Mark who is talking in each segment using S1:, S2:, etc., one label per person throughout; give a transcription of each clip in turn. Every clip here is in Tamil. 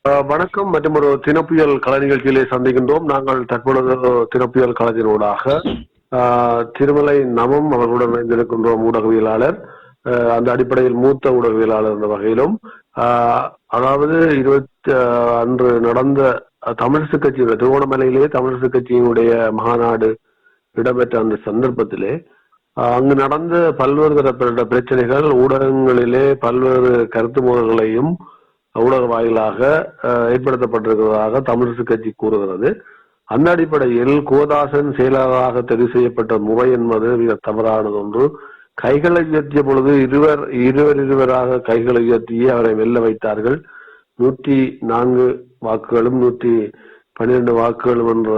S1: வணக்கம். மற்றும் ஒரு தினப்புயல் கள நிகழ்ச்சியிலே சந்திக்கின்றோம். நாங்கள் தற்பொழுது தினப்புயல் களத்தினூடாக திருமலை நவம் அவர்களுடன் இணைந்திருக்கின்றோம். ஊடகவியலாளர், அந்த அடிப்படையில் மூத்த ஊடகவியலாளர் என்ற வகையிலும், அதாவது அன்று நடந்த தமிழரசு கட்சியுடைய திருவோணமலையிலே தமிழரசு கட்சியினுடைய மாநாடு இடம்பெற்ற அந்த சந்தர்ப்பத்திலே அங்கு நடந்த பல்வேறு தரப்பட்ட பிரச்சனைகள், ஊடகங்களிலே பல்வேறு கருத்து மோதல்களையும் ஊடக வாயிலாக ஏற்படுத்தப்பட்டிருக்கிறதாக தமிழரசு கட்சி கூறுகிறது. அந்த அடிப்படையில் கோதாசன் செயலாளராக தெரிவு செய்யப்பட்ட முறை என்பது மிக தவறானது ஒன்று. கைகளை உயர்த்திய பொழுது இருவராக கைகளை உயர்த்தி அவரை வெல்ல வைத்தார்கள். 104 வாக்குகளும் 112 வாக்குகளும் என்ற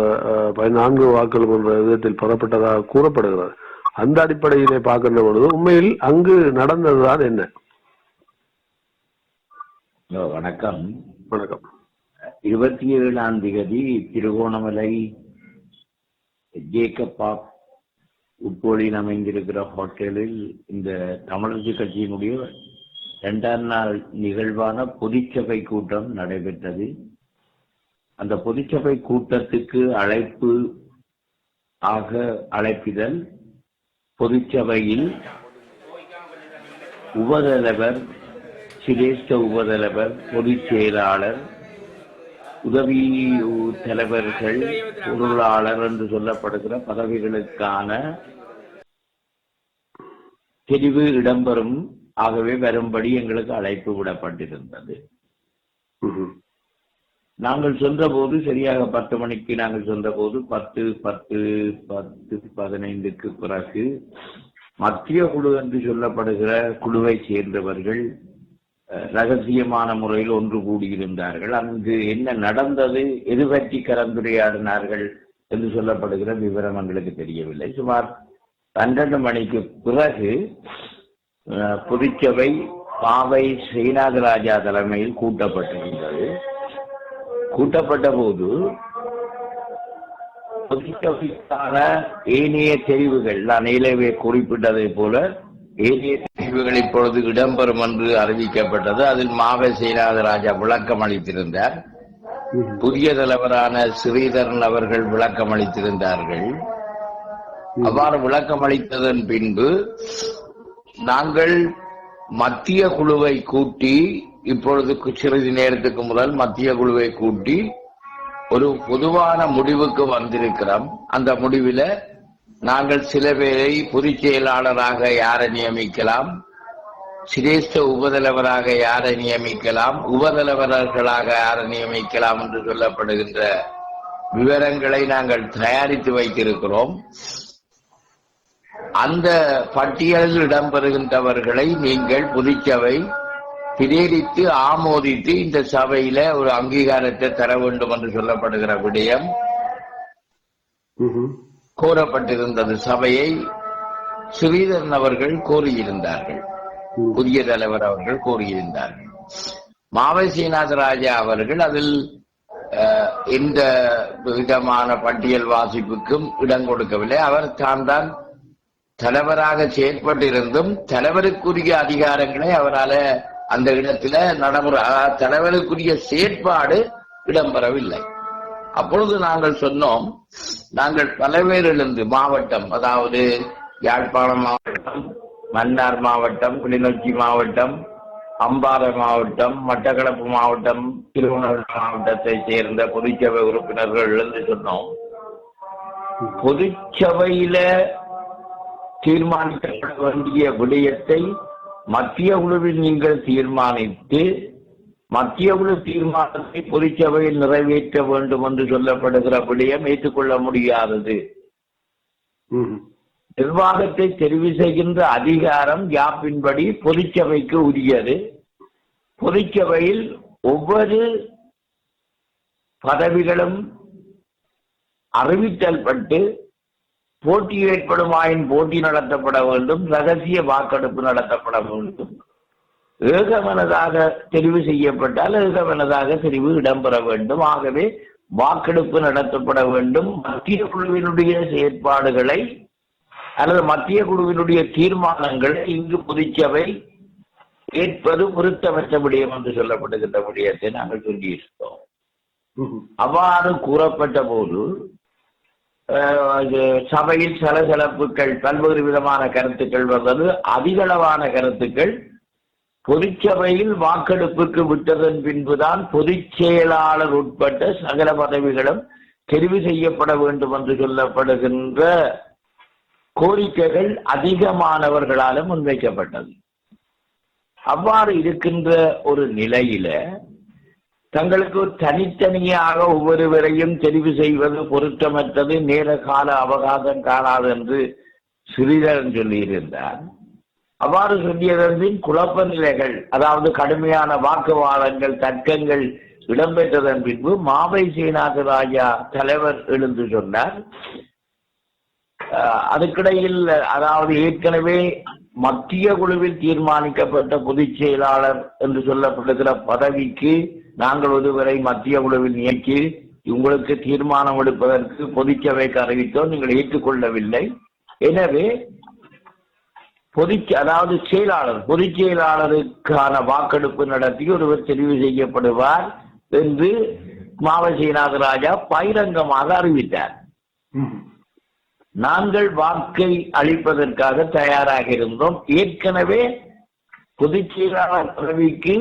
S1: 14 வாக்குகளும் என்ற விதத்தில் பெறப்பட்டதாக கூறப்படுகிறது. அந்த அடிப்படையிலே பார்க்கின்ற பொழுது உண்மையில் அங்கு நடந்ததுதான் என்ன?
S2: வணக்கம்.
S1: வணக்கம்.
S2: 27ஆம் தேதி திருகோணமலை ஜேக்கப் பார்க் உட்போலில் அமைந்திருக்கிற ஹோட்டலில் இந்த தமிழரசு கட்சியினுடைய 2ஆம் நாள் நிகழ்வான பொதுச்சபை கூட்டம் நடைபெற்றது. அந்த பொதுச்சபை கூட்டத்துக்கு அழைப்பிதழ் பொதுச்சபையில் உபதலைவர், சிரேஷ்ட உபதலைவர், பொதுச் செயலாளர், உதவி தலைவர்கள், பொருளாளர் என்று சொல்லப்படுகிற பதவிகளுக்கான தெரிவு இடம்பெறும். ஆகவே வரும்படி எங்களுக்கு அழைப்பு விடப்பட்டிருந்தது. நாங்கள் சென்றபோது சரியாக 10 மணிக்கு நாங்கள் சென்றபோது 10:15க்கு பிறகு மத்திய குழு என்று சொல்லப்படுகிற குழுவை சேர்ந்தவர்கள் ரகசியமான முறையில் ஒன்று கூடியிருந்தார்கள். அங்கு என்ன நடந்தது, எது பற்றி கலந்துரையாடினார்கள் என்று சொல்லப்படுகிற விவரம் எங்களுக்கு தெரியவில்லை. சுமார் 12 மணிக்கு பிறகு பொதுச்சபை பாவை ஸ்ரீநாதராஜா தலைமையில் கூட்டப்பட்டிருந்தது. கூட்டப்பட்ட போது பொதுச்சபைக்கான ஏனைய தெரிவுகள், நான் ஏற்கனவே குறிப்பிட்டதை போல ஏனைய தெரிவுகள் இப்பொழுது இடம்பெறும் என்று அறிவிக்கப்பட்டது. அதில் மாவை ஸ்ரீநாதராஜா விளக்கம் அளித்திருந்தார். புதிய தலைவரான ஸ்ரீதரன் அவர்கள் விளக்கம் அளித்திருந்தார்கள். அவ்வாறு விளக்கம் அளித்ததன் பின்பு நாங்கள் மத்திய குழுவை கூட்டி, இப்பொழுது சிறிது நேரத்துக்கு முதல் மத்திய குழுவை கூட்டி ஒரு பொதுவான முடிவுக்கு வந்திருக்கிறோம். அந்த முடிவில் நாங்கள் சில பேரை பொதுச் செயலாளராக யாரை நியமிக்கலாம், சிரேஷ்ட உபதலைவராக யாரை நியமிக்கலாம், உபதலைவர்களாக யாரை நியமிக்கலாம் என்று சொல்லப்படுகின்ற விவரங்களை நாங்கள் தயாரித்து வைத்திருக்கிறோம். அந்த பட்டியலில் இடம்பெறுகின்றவர்களை நீங்கள் பொதுச்சபை பிரேரித்து ஆமோதித்து இந்த சபையில ஒரு அங்கீகாரத்தை தர வேண்டும் என்று சொல்லப்படுகிற விடயம் கோரப்பட்டிருந்தது. சபையை ஸ்ரீதரன் அவர்கள் கோரியிருந்தார்கள், புதிய தலைவர் அவர்கள் கோரியிருந்தார்கள். மாவை ஸ்ரீநாதராஜா அவர்கள் அதில் எந்த விதமான பட்டியல் வாசிப்புக்கும் இடம் கொடுக்கவில்லை. அவர் தான் தலைவராக செயற்பட்டிருந்தும் தலைவருக்குரிய அதிகாரங்களை அவரால் அந்த இடத்துல தலைவருக்குரிய செயற்பாடு இடம்பெறவில்லை. அப்பொழுது நாங்கள் சொன்னோம், நாங்கள் பல்வேறிலிருந்து மாவட்டம், அதாவது யாழ்ப்பாணம் மாவட்டம், மன்னார் மாவட்டம், கிளிநொச்சி மாவட்டம், அம்பாறை மாவட்டம், மட்டக்களப்பு மாவட்டம், திருவண்ணாமலை மாவட்டத்தை சேர்ந்த பொதுச்சபை உறுப்பினர்கள் என்று சொன்னோம். பொதுச்சபையில தீர்மானிக்கப்பட வேண்டிய விடயத்தை மத்திய குழுவில் நீங்கள் தீர்மானித்து மத்திய குழு தீர்மானத்தை பொதுச்சபையில் நிறைவேற்ற வேண்டும் என்று சொல்லப்படுகிற விடயம் ஏற்றுக்கொள்ள முடியாதது. நிர்வாகத்தை தெரிவு செய்கின்ற அதிகாரம் யாப்பின்படி பொதுச்சபைக்கு உரியது. பொதுச்சபையில் ஒவ்வொரு பதவிகளும் அறிவித்தல் பட்டு போட்டி ஏற்படுமாயின் போட்டி நடத்தப்பட வேண்டும், ரகசிய வாக்கெடுப்பு நடத்தப்பட வேண்டும். ஏகமனதாக தெரிவு செய்யப்பட்டால் ஏகமனதாக தெரிவு இடம்பெற வேண்டும். ஆகவே வாக்கெடுப்பு நடத்தப்பட வேண்டும். மத்திய குழுவினுடைய செயற்பாடுகளை அல்லது மத்திய குழுவினுடைய தீர்மானங்களை இங்கு பொதுச்சபை ஏற்பது பொருத்தமற்ற விடயம் என்று சொல்லப்படுகின்ற விடயத்தை நாங்கள் சொல்லியிருக்கோம். அவ்வாறு கூறப்பட்ட போது சபையில் சலசலப்புகள், பல்வேறு விதமான கருத்துக்கள் வந்தது. அதிகளவான கருத்துக்கள் பொதுச்சபையில் வாக்கெடுப்புக்கு விட்டதன் பின்புதான் பொதுச் செயலாளர் உட்பட்ட சகல பதவிகளும் தெரிவு செய்யப்பட வேண்டும் என்று சொல்லப்படுகின்ற கோரிக்கைகள் அதிகமானவர்களாலும் முன்வைக்கப்பட்டது. அவ்வாறு இருக்கின்ற ஒரு நிலையில தங்களுக்கு தனித்தனியாக ஒவ்வொருவரையும் தெரிவு செய்வது பொருத்தமற்றது, நேர கால அவகாசம் காணாது என்று ஸ்ரீதரன் சொல்லியிருந்தார். அவ்வாறு சொல்லியதன் குழப்ப நிலைகள், அதாவது கடுமையான வாக்குவாதங்கள், தர்க்கங்கள் இடம்பெற்றதன் பின்பு மாவை சேனாதிராஜா தலைவர் எழுந்து சொன்னார். அதுக்கிடையில் அதாவது ஏற்கனவே மத்திய குழுவில் தீர்மானிக்கப்பட்ட பொதுச் செயலாளர் என்று சொல்லப்படுகிற பதவிக்கு நாங்கள் ஒருவரை மத்திய குழுவில் நியமித்து உங்களுக்கு தீர்மானம் எடுப்பதற்கு பொதுச்சபைக்கு அறிவித்தோம், நீங்கள் ஏற்றுக்கொள்ளவில்லை. எனவே அதாவது பொதுச் செயலாளருக்கான வாக்கெடுப்பு நடத்தி ஒருவர் தெரிவு செய்யப்படுவார் என்று மாவசீநாதராஜா பகிரங்கமாக அறிவித்தார். நாங்கள் வாக்கை அளிப்பதற்காக தயாராக இருந்தோம். ஏற்கனவே பொதுச் செயலாளர் பதவிக்கு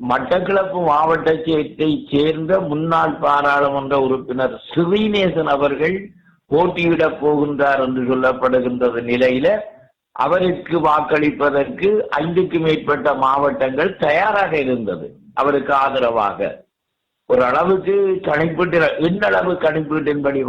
S2: மட்டக்களப்பு மாவட்டத்தை சேர்ந்த முன்னாள் பாராளுமன்ற உறுப்பினர் ஸ்ரீநேசன் அவர்கள் போட்டியிடப் போகின்றார் என்று சொல்லப்படுகின்ற நிலையில அவருக்கு வாக்களிப்பதற்கு 5க்கு மேற்பட்ட மாவட்டங்கள் தயாராக இருந்தது. அவருக்கு ஆதரவாக ஒரு அளவுக்கு கணிப்பீட்டு, எந்த அளவு கணிப்பீட்டின்படி